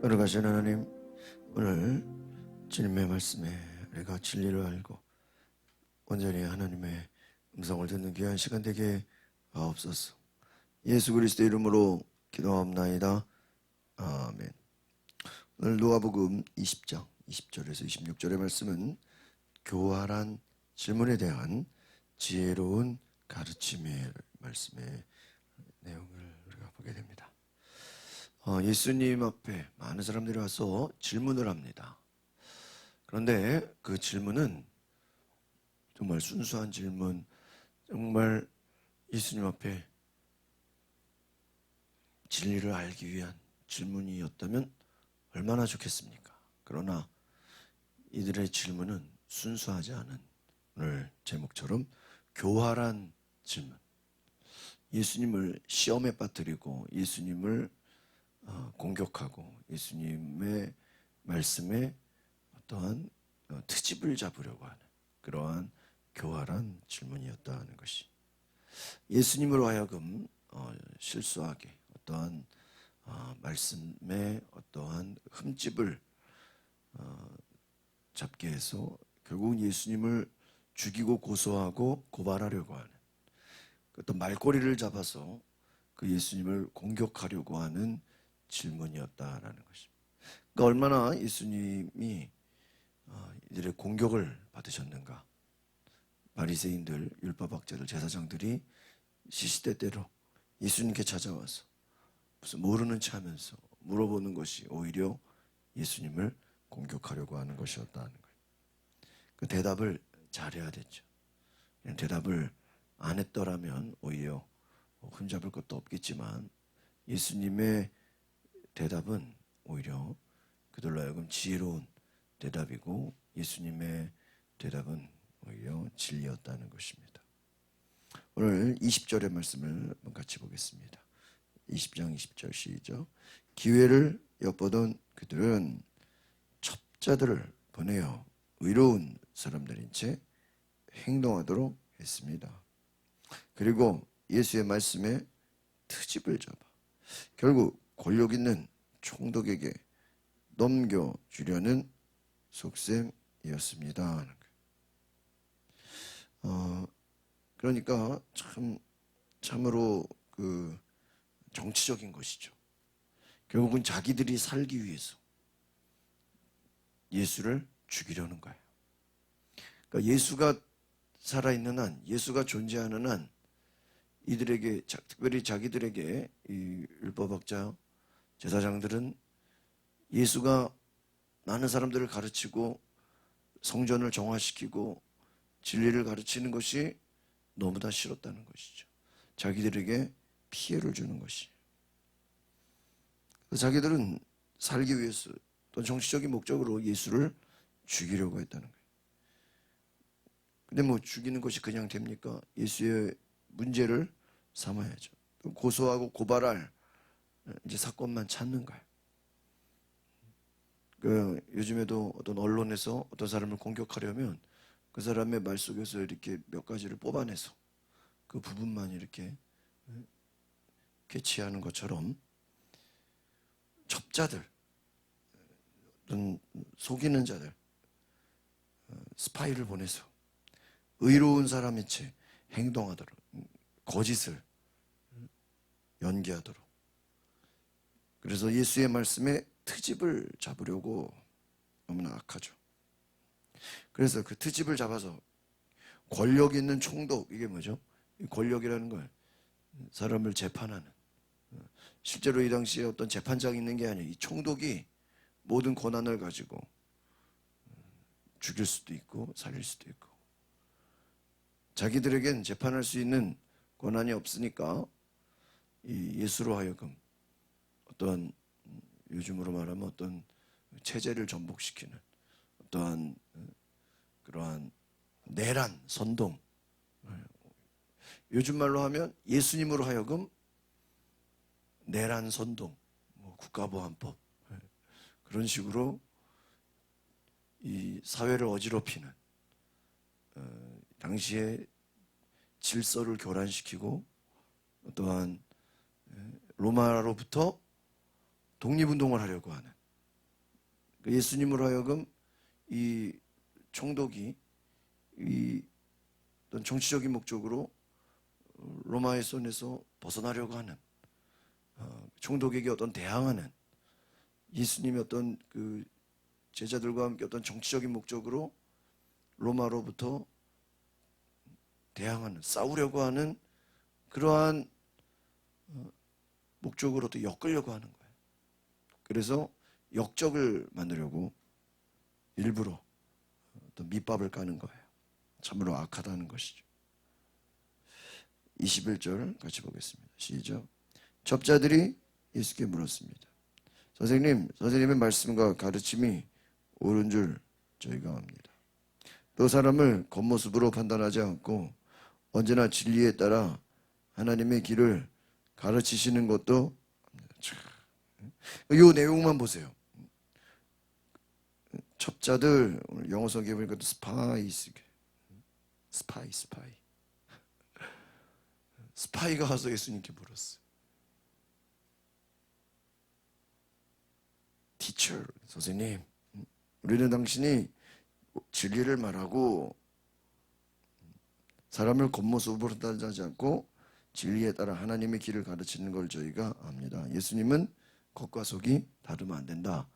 걸어가신 하나님, 오늘 주님의 말씀에 우리가 진리를 알고 온전히 하나님의 음성을 듣는 귀한 시간 되게 하옵소서. 예수 그리스도 이름으로 기도하옵나이다. 아멘. 오늘 누가복음 20장 20절에서 26절의 말씀은 교활한 질문에 대한 지혜로운 가르침의 말씀의 내용을 우리가 보게 됩니다. 예수님 앞에 많은 사람들이 와서 질문을 합니다. 그런데 그 질문은 정말 순수한 질문, 정말 예수님 앞에 진리를 알기 위한 질문이었다면 얼마나 좋겠습니까? 그러나 이들의 질문은 순수하지 않은, 오늘 제목처럼 교활한 질문, 예수님을 시험에 빠뜨리고 예수님을 공격하고 예수님의 말씀에 어떠한 트집을 잡으려고 하는 그러한 교활한 질문이었다는 것이, 예수님으로 하여금 실수하게 어떠한 말씀에 어떠한 흠집을 잡게 해서 결국은 예수님을 죽이고 고소하고 고발하려고 하는 어떤 말꼬리를 잡아서 그 예수님을 공격하려고 하는 질문이었다라는 것입니다. 그러니까 얼마나 예수님이 이들의 공격을 받으셨는가. 바리새인들, 율법학자들, 제사장들이 시시때때로 예수님께 찾아와서 무슨 모르는 체 하면서 물어보는 것이 오히려 예수님을 공격하려고 하는 것이었다는 거예요. 그 대답을 잘해야 됐죠. 대답을 안 했더라면 오히려 흠잡을 것도 없겠지만 예수님의 대답은 오히려 그들로 하여금 지혜로운 대답이고 예수님의 대답은 오히려 진리였다는 것입니다. 오늘 20절의 말씀을 한번 같이 보겠습니다. 20장 20절 시작. 기회를 엿보던 그들은 첩자들을 보내어 의로운 사람들인 채 행동하도록 했습니다. 그리고 예수의 말씀에 트집을 잡아 결국 권력 있는 총독에게 넘겨주려는 속셈이었습니다. 그러니까 참으로 그 정치적인 것이죠. 결국은 자기들이 살기 위해서 예수를 죽이려는 거예요. 그러니까 예수가 살아있는 한, 예수가 존재하는 한 이들에게, 특별히 자기들에게 이 율법학자, 제사장들은 예수가 많은 사람들을 가르치고 성전을 정화시키고 진리를 가르치는 것이 너무나 싫었다는 것이죠. 자기들에게 피해를 주는 것이. 자기들은 살기 위해서 또 정치적인 목적으로 예수를 죽이려고 했다는 거예요. 근데 뭐 죽이는 것이 그냥 됩니까? 예수의 문제를 삼아야죠. 고소하고 고발할 이제 사건만 찾는 거예요. 요즘에도 어떤 언론에서 어떤 사람을 공격하려면 그 사람의 말 속에서 이렇게 몇 가지를 뽑아내서 그 부분만 이렇게 캐치하는 것처럼 첩자들, 속이는 자들, 스파이를 보내서 의로운 사람인 채 행동하도록, 거짓을 연기하도록. 그래서 예수의 말씀에 트집을 잡으려고 너무나 악하죠. 그래서 그 트집을 잡아서 권력 있는 총독, 이게 뭐죠? 권력이라는 걸 사람을 재판하는, 실제로 이 당시에 어떤 재판장이 있는 게 아니에요. 이 총독이 모든 권한을 가지고 죽일 수도 있고 살릴 수도 있고, 자기들에겐 재판할 수 있는 권한이 없으니까 이 예수로 하여금 어떠한, 요즘으로 말하면 어떤 체제를 전복시키는 어떠한 그러한 내란, 선동, 요즘 말로 하면 예수님으로 하여금 내란, 선동, 국가보안법, 그런 식으로 이 사회를 어지럽히는, 당시에 질서를 교란시키고 또한 로마로부터 독립운동을 하려고 하는 예수님으로 하여금 이 총독이 이 어떤 정치적인 목적으로 로마의 손에서 벗어나려고 하는, 총독에게 어떤 대항하는, 예수님의 어떤 그 제자들과 함께 어떤 정치적인 목적으로 로마로부터 대항하는, 싸우려고 하는 그러한 목적으로 또 엮으려고 하는 거예요. 그래서 역적을 만들려고 일부러 또 밑밥을 까는 거예요. 참으로 악하다는 것이죠. 21절 같이 보겠습니다. 시작. 접자들이 예수께 물었습니다. 선생님의 말씀과 가르침이 옳은 줄 저희가 압니다. 또 사람을 겉모습으로 판단하지 않고 언제나 진리에 따라 하나님의 길을 가르치시는 것도 합니다. 이 내용만 보세요. 첩자들, 오늘 영어 성경에 보니까 스파이가 와서 예수님께 물었어요. Teacher, 선생님, 우리는 당신이 진리를 말하고 사람을 겉모습으로 판단하지 않고 진리에 따라 하나님의 길을 가르치는 걸 저희가 압니다. 예수님은 겉과 속이 다르면 안 된다.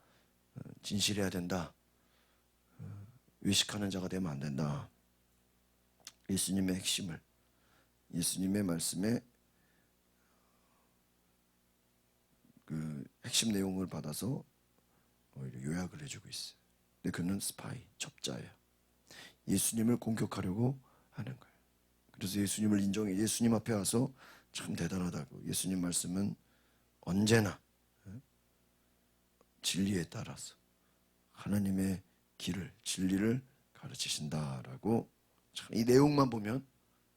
진실해야 된다. 외식하는 자가 되면 안 된다. 예수님의 핵심을, 예수님의 말씀의 그 핵심 내용을 받아서 오히려 요약을 해주고 있어요. 근데 그는 스파이, 첩자예요. 예수님을 공격하려고 하는 거예요. 그래서 예수님을 인정해, 예수님 앞에 와서 참 대단하다고. 예수님 말씀은 언제나 진리에 따라서 하나님의 길을, 진리를 가르치신다라고. 참 이 내용만 보면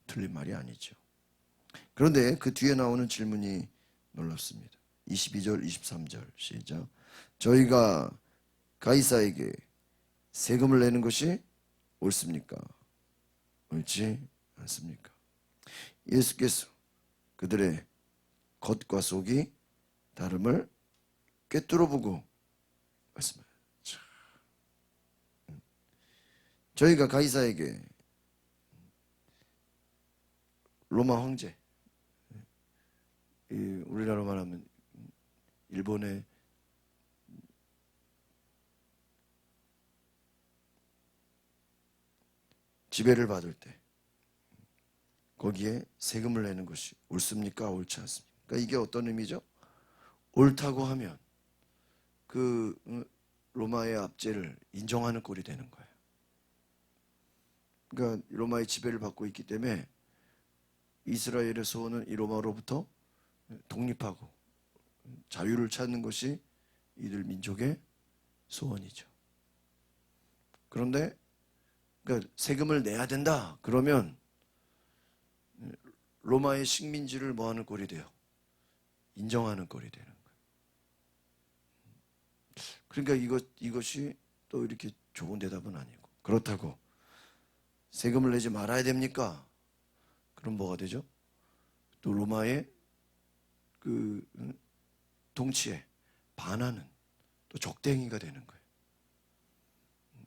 틀린 말이 아니죠. 그런데 그 뒤에 나오는 질문이 놀랍습니다. 22절, 23절 시작. 저희가 가이사에게 세금을 내는 것이 옳습니까? 옳지 않습니까? 예수께서 그들의 겉과 속이 다름을 꿰뚫어 보고 말씀해요. 저희가 가이사에게, 로마 황제, 우리나라로 말하면 일본의 지배를 받을 때 거기에 세금을 내는 것이 옳습니까? 옳지 않습니까? 그러니까 이게 어떤 의미죠? 옳다고 하면 그 로마의 압제를 인정하는 꼴이 되는 거예요. 그러니까 로마의 지배를 받고 있기 때문에 이스라엘의 소원은 이 로마로부터 독립하고 자유를 찾는 것이 이들 민족의 소원이죠. 그런데 그러니까 세금을 내야 된다 그러면 로마의 식민지를 뭐하는 꼴이 돼요? 인정하는 꼴이 되는 거예요. 그러니까 이것이 또 이렇게 좋은 대답은 아니고, 그렇다고 세금을 내지 말아야 됩니까? 그럼 뭐가 되죠? 또 로마의 그 통치에 반하는 또 적대행위가 되는 거예요.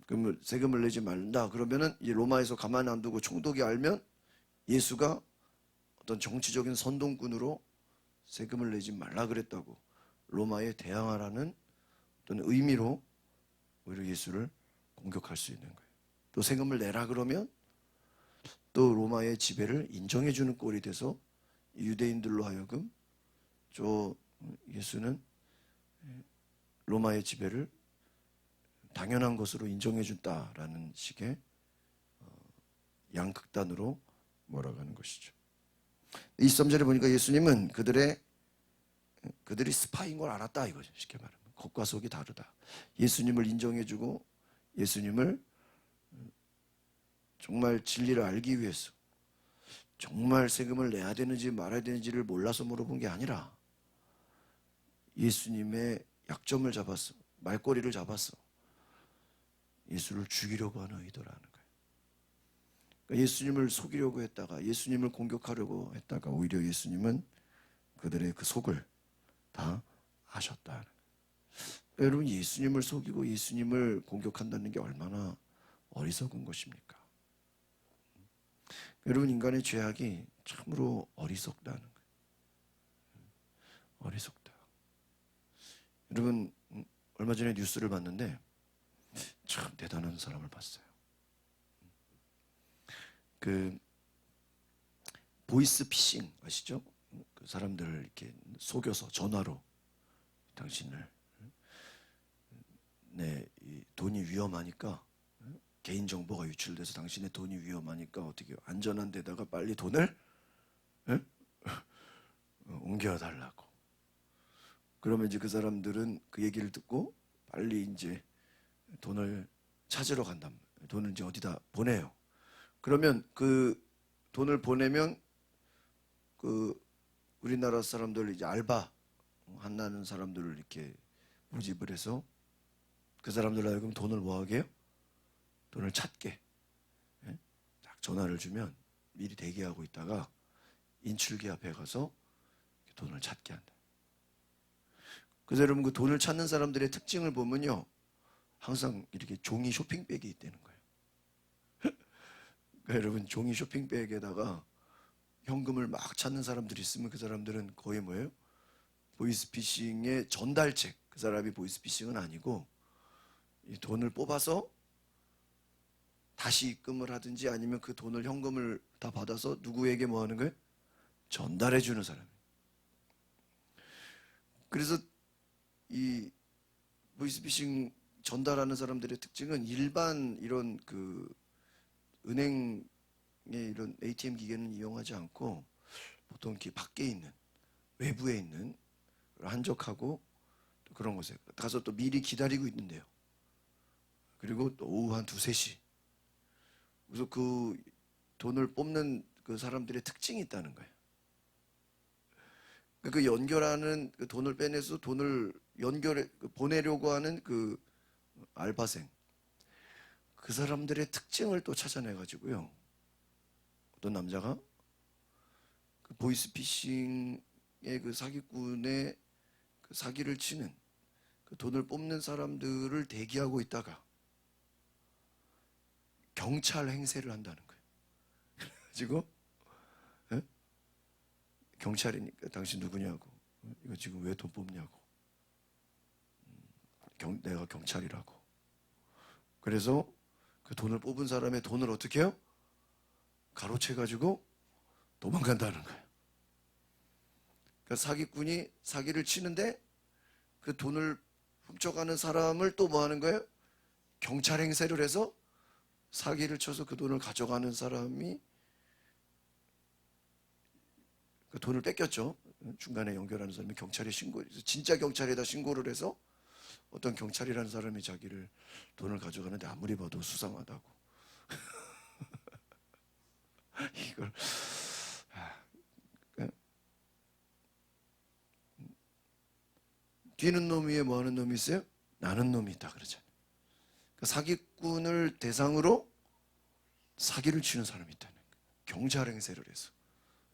그러면 세금을 내지 말다 그러면은 이 로마에서 가만 안 두고 총독이 알면 예수가 어떤 정치적인 선동꾼으로 세금을 내지 말라 그랬다고 로마에 대항하라는 어떤 의미로 오히려 예수를 공격할 수 있는 거예요. 또 세금을 내라 그러면 또 로마의 지배를 인정해 주는 꼴이 돼서 유대인들로 하여금 예수는 로마의 지배를 당연한 것으로 인정해 준다라는 식의 양극단으로 몰아가는 것이죠. 23절에 보니까 예수님은 그들이 스파인 걸 알았다 이거죠. 쉽게 말하면 겉과 속이 다르다. 예수님을 인정해주고 예수님을 정말 진리를 알기 위해서 정말 세금을 내야 되는지 말아야 되는지를 몰라서 물어본 게 아니라 예수님의 약점을 잡았어, 말꼬리를 잡았어. 예수를 죽이려고 하는 의도라는 거예요. 그러니까 예수님을 속이려고 했다가, 예수님을 공격하려고 했다가 오히려 예수님은 그들의 그 속을 다 아셨다. 여러분, 예수님을 속이고 예수님을 공격한다는 게 얼마나 어리석은 것입니까? 여러분, 인간의 죄악이 참으로 어리석다는 거예요. 어리석다. 여러분, 얼마 전에 뉴스를 봤는데 참 대단한 사람을 봤어요. 그 보이스 피싱 아시죠? 그 사람들을 이렇게 속여서 전화로 당신을 이 돈이 위험하니까, 개인정보가 유출돼서 당신의 돈이 위험하니까 어떻게 안전한 데다가 빨리 돈을 옮겨달라고. 그러면 이제 그 사람들은 그 얘기를 듣고 빨리 이제 돈을 찾으러 간단 말이에요. 돈을 이제 어디다 보내요. 그러면 그 돈을 보내면 그 우리나라 사람들 이제 알바 한다는 사람들을 이렇게 모집을 해서 그 사람들 하여금 돈을 뭐 하게 해요? 돈을 찾게. 예? 딱 전화를 주면 미리 대기하고 있다가 인출기 앞에 가서 돈을 찾게 한다. 그래서 여러분, 그 돈을 찾는 사람들의 특징을 보면요, 항상 이렇게 종이 쇼핑백이 있다는 거예요. 그러니까 여러분, 종이 쇼핑백에다가 현금을 막 찾는 사람들이 있으면 그 사람들은 거의 뭐예요? 보이스피싱의 전달책. 그 사람이 보이스피싱은 아니고 이 돈을 뽑아서 다시 입금을 하든지 아니면 그 돈을 현금을 다 받아서 누구에게 뭐 하는 거예요? 전달해 주는 사람이에요. 그래서 이 보이스피싱 전달하는 사람들의 특징은 일반 이런 그 은행의 이런 ATM 기계는 이용하지 않고 보통 이렇게 밖에 있는, 외부에 있는 한적하고 그런 곳에 가서 또 미리 기다리고 있는데요. 그리고 또 오후 한 2, 3시. 그래서 그 돈을 뽑는 그 사람들의 특징이 있다는 거예요. 그 연결하는, 그 돈을 빼내서 돈을 연결해 보내려고 하는 그 알바생, 그 사람들의 특징을 또 찾아내 가지고요, 어떤 남자가 그 보이스피싱의 그 사기꾼의 그 사기를 치는 그 돈을 뽑는 사람들을 대기하고 있다가 경찰 행세를 한다는 거예요. 그래가지고 경찰이니까 당신 누구냐고, 이거 지금 왜 돈 뽑냐고, 내가 경찰이라고. 그래서 그 돈을 뽑은 사람의 돈을 어떻게 해요? 가로채가지고 도망간다는 거예요. 그러니까 사기꾼이 사기를 치는데 그 돈을 훔쳐가는 사람을 또 뭐 하는 거예요? 경찰 행세를 해서 사기를 쳐서 그 돈을 가져가는 사람이 그 돈을 뺏겼죠. 중간에 연결하는 사람이 경찰에 진짜 경찰에다 신고를 해서 어떤 경찰이라는 사람이 자기를 돈을 가져가는데 아무리 봐도 수상하다고. 이걸 뛰는 놈 위에 뭐 하는 놈이 있어요? 나는 놈이 있다 그러잖아요. 그러니까 사기꾼을 대상으로 사기를 치는 사람이 있다는 거예요. 경찰 행세를 해서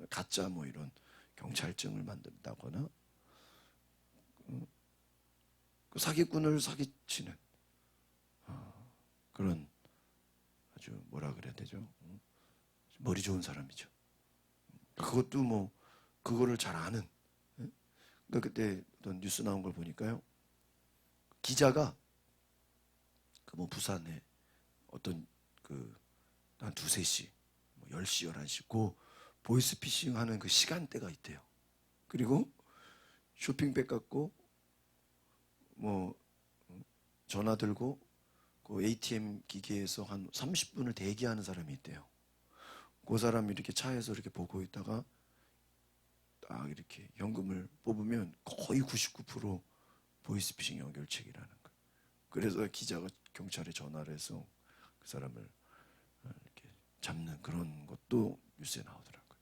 가짜 뭐 이런 경찰증을 만든다거나 그 사기꾼을 사기치는 그런 아주 뭐라 그래야 되죠? 머리 좋은 사람이죠. 그것도 뭐 그거를 잘 아는. 그러니까 그때 어떤 뉴스 나온 걸 보니까요, 기자가 그 뭐 부산에 어떤 그 한 2, 3시, 뭐 10시, 11시 그 보이스피싱 하는 그 시간대가 있대요. 그리고 쇼핑백 갖고 뭐 전화 들고 그 ATM 기계에서 한 30분을 대기하는 사람이 있대요. 그 사람이 이렇게 차에서 이렇게 보고 있다가 딱 이렇게 현금을 뽑으면 거의 99% 보이스피싱 연결책이라는 거예요. 그래서 기자가 경찰에 전화를 해서 그 사람을 이렇게 잡는 그런 것도 뉴스에 나오더라고요.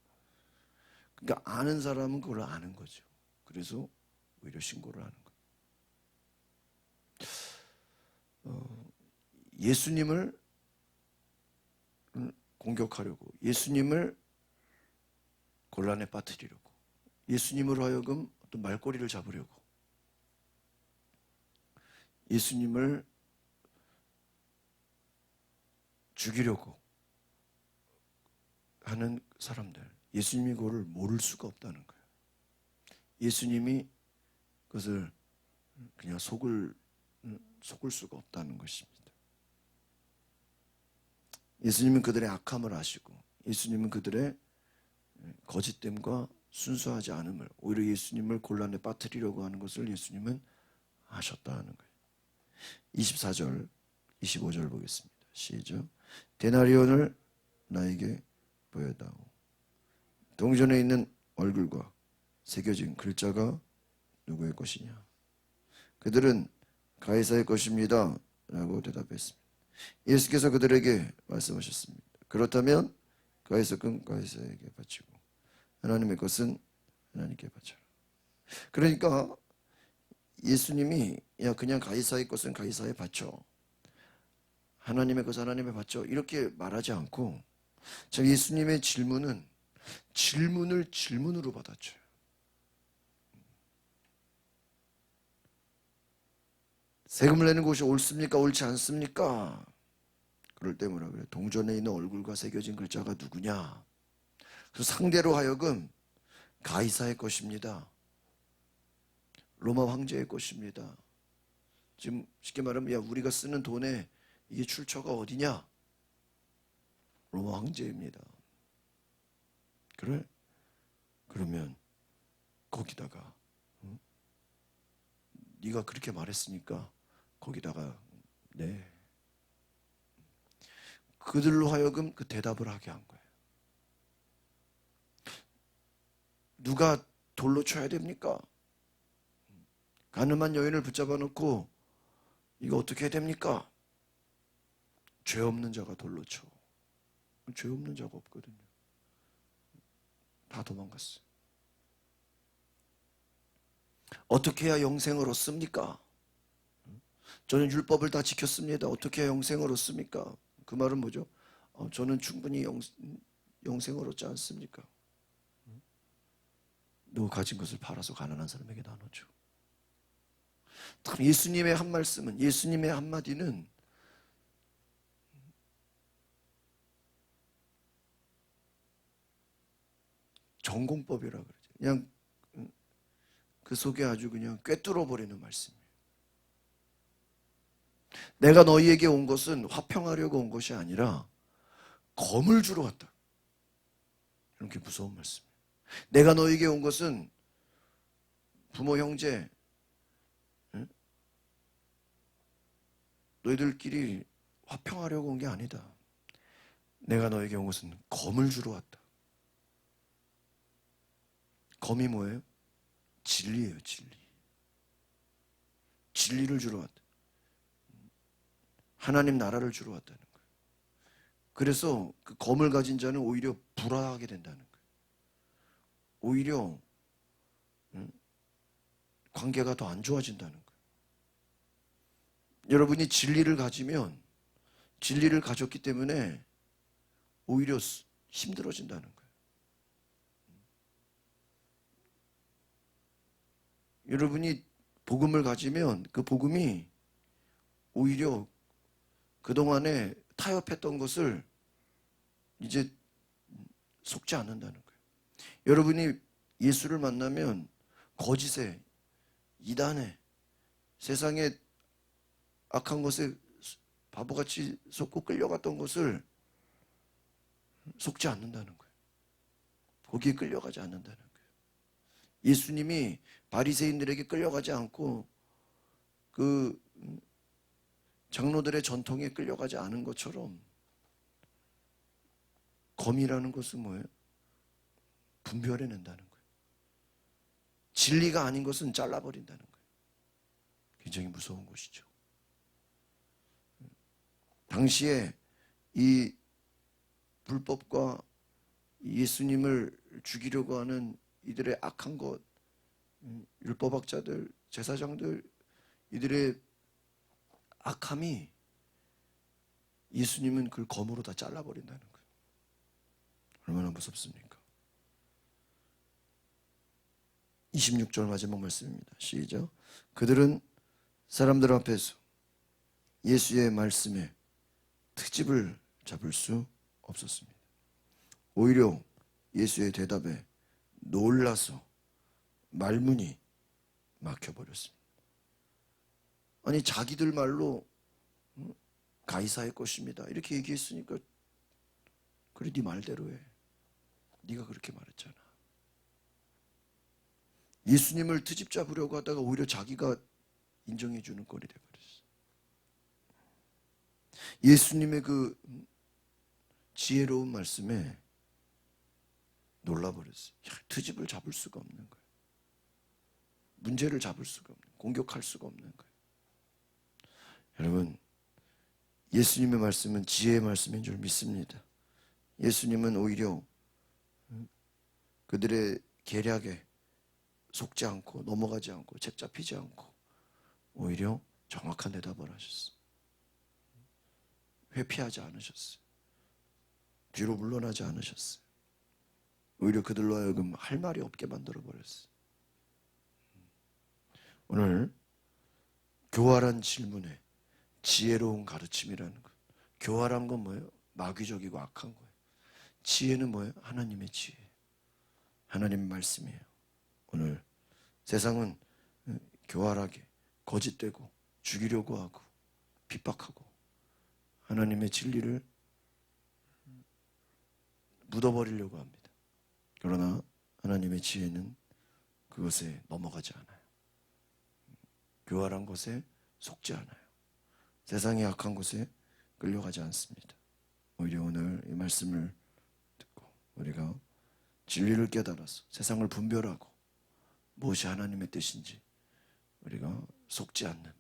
그러니까 아는 사람은 그걸 아는 거죠. 그래서 오히려 신고를 하는 거예요. 예수님을 공격하려고, 예수님을 곤란에 빠뜨리려고, 예수님으로 하여금 어떤 말꼬리를 잡으려고 예수님을 죽이려고 하는 사람들, 예수님이 그거를 모를 수가 없다는 거예요. 예수님이 그것을 그냥 속을 수가 없다는 것입니다. 예수님은 그들의 악함을 아시고, 예수님은 그들의 거짓됨과 순수하지 않음을, 오히려 예수님을 곤란에 빠뜨리려고 하는 것을 예수님은 아셨다는 거예요. 24절, 25절 보겠습니다. 시작. 데나리온을 나에게 보여다오. 동전에 있는 얼굴과 새겨진 글자가 누구의 것이냐? 그들은 가이사의 것입니다 라고 대답했습니다. 예수께서 그들에게 말씀하셨습니다. 그렇다면 가이사 건 가이사에게 바치고 하나님의 것은 하나님께 바쳐라. 그러니까 예수님이 야 그냥 가이사의 것은 가이사에 바쳐, 하나님의 것은 하나님에 바쳐, 이렇게 말하지 않고, 자, 예수님의 질문은 질문을 질문으로 받아쳐요. 세금을 내는 곳이 옳습니까? 옳지 않습니까? 그럴 때 뭐라 그래요? 동전에 있는 얼굴과 새겨진 글자가 누구냐? 그래서 상대로 하여금 가이사의 것입니다, 로마 황제의 것입니다, 지금 쉽게 말하면 야 우리가 쓰는 돈에 이게 출처가 어디냐? 로마 황제입니다. 그래? 그러면 거기다가 네가 그렇게 말했으니까 거기다가 네, 그들로 하여금 그 대답을 하게 한 거예요. 누가 돌로 쳐야 됩니까? 가늠한 여인을 붙잡아 놓고 이거 어떻게 해야 됩니까? 죄 없는 자가 돌로 쳐. 죄 없는 자가 없거든요. 다 도망갔어요. 어떻게 해야 영생을 얻습니까? 저는 율법을 다 지켰습니다. 어떻게 해야 영생을 얻습니까? 그 말은 뭐죠? 저는 충분히 영생을 얻지 않습니까? 너 가진 것을 팔아서 가난한 사람에게 나눠줘. 예수님의 한 말씀은, 예수님의 한마디는 전공법이라 그러죠. 그냥 그 속에 아주 그냥 꿰뚫어 버리는 말씀이에요. 내가 너희에게 온 것은 화평하려고 온 것이 아니라 검을 주러 왔다. 이렇게 무서운 말씀이에요. 내가 너희에게 온 것은 부모 형제 너희들끼리 화평하려고 온 게 아니다. 내가 너에게 온 것은 검을 주러 왔다. 검이 뭐예요? 진리예요, 진리. 진리를 주러 왔다. 하나님 나라를 주러 왔다는 거예요. 그래서 그 검을 가진 자는 오히려 불화하게 된다는 거예요. 오히려 관계가 더 안 좋아진다는 거예요. 여러분이 진리를 가지면, 진리를 가졌기 때문에 오히려 힘들어진다는 거예요. 여러분이 복음을 가지면 그 복음이 오히려 그동안에 타협했던 것을 이제 속지 않는다는 거예요. 여러분이 예수를 만나면 거짓에, 이단에, 세상에 악한 것에 바보같이 속고 끌려갔던 것을 속지 않는다는 거예요. 거기에 끌려가지 않는다는 거예요. 예수님이 바리새인들에게 끌려가지 않고 그 장로들의 전통에 끌려가지 않은 것처럼, 검이라는 것은 뭐예요? 분별해낸다는 거예요. 진리가 아닌 것은 잘라버린다는 거예요. 굉장히 무서운 것이죠. 당시에 이 불법과 예수님을 죽이려고 하는 이들의 악한 것, 율법학자들, 제사장들, 이들의 악함이 예수님은 그걸 검으로 다 잘라버린다는 거예요. 얼마나 무섭습니까? 26절 마지막 말씀입니다. 시작. 그들은 사람들 앞에서 예수의 말씀에 트집을 잡을 수 없었습니다. 오히려 예수의 대답에 놀라서 말문이 막혀버렸습니다. 아니 자기들 말로 가이사의 것입니다 이렇게 얘기했으니까 그래 네 말대로 해. 네가 그렇게 말했잖아. 예수님을 트집 잡으려고 하다가 오히려 자기가 인정해 주는 꼴이 돼버렸어. 예수님의 그 지혜로운 말씀에 놀라버렸어요. 트집을 잡을 수가 없는 거예요. 문제를 잡을 수가 없는, 공격할 수가 없는 거예요. 여러분, 예수님의 말씀은 지혜의 말씀인 줄 믿습니다. 예수님은 오히려 그들의 계략에 속지 않고 넘어가지 않고 책 잡히지 않고 오히려 정확한 대답을 하셨어요. 회피하지 않으셨어요. 뒤로 물러나지 않으셨어요. 오히려 그들로 하여금 할 말이 없게 만들어버렸어요. 오늘 교활한 질문에 지혜로운 가르침이라는 것. 교활한 건 뭐예요? 마귀적이고 악한 거예요. 지혜는 뭐예요? 하나님의 지혜. 하나님의 말씀이에요. 오늘 세상은 교활하게 거짓되고 죽이려고 하고 핍박하고 하나님의 진리를 묻어버리려고 합니다. 그러나 하나님의 지혜는 그것에 넘어가지 않아요. 교활한 것에 속지 않아요. 세상의 악한 곳에 끌려가지 않습니다. 오히려 오늘 이 말씀을 듣고 우리가 진리를 깨달아서 세상을 분별하고 무엇이 하나님의 뜻인지 우리가 속지 않는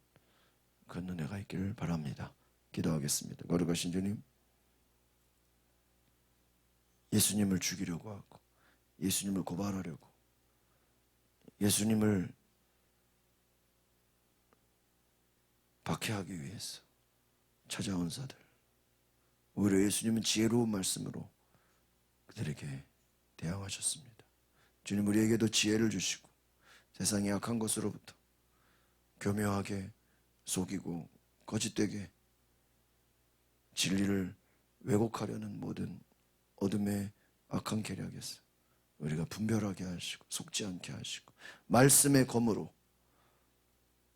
그런 은혜가 있기를 바랍니다. 기도하겠습니다. 거룩하신 주님, 예수님을 죽이려고 하고 예수님을 고발하려고 예수님을 박해하기 위해서 찾아온 자들, 오히려 예수님은 지혜로운 말씀으로 그들에게 대항하셨습니다. 주님, 우리에게도 지혜를 주시고 세상의 악한 것으로부터 교묘하게 속이고 거짓되게 진리를 왜곡하려는 모든 어둠의 악한 계략에서 우리가 분별하게 하시고 속지 않게 하시고 말씀의 검으로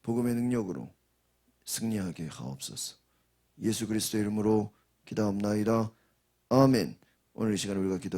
복음의 능력으로 승리하게 하옵소서. 예수 그리스도의 이름으로 기도합나이다. 아멘. 오늘 이 시간에 우리가 기도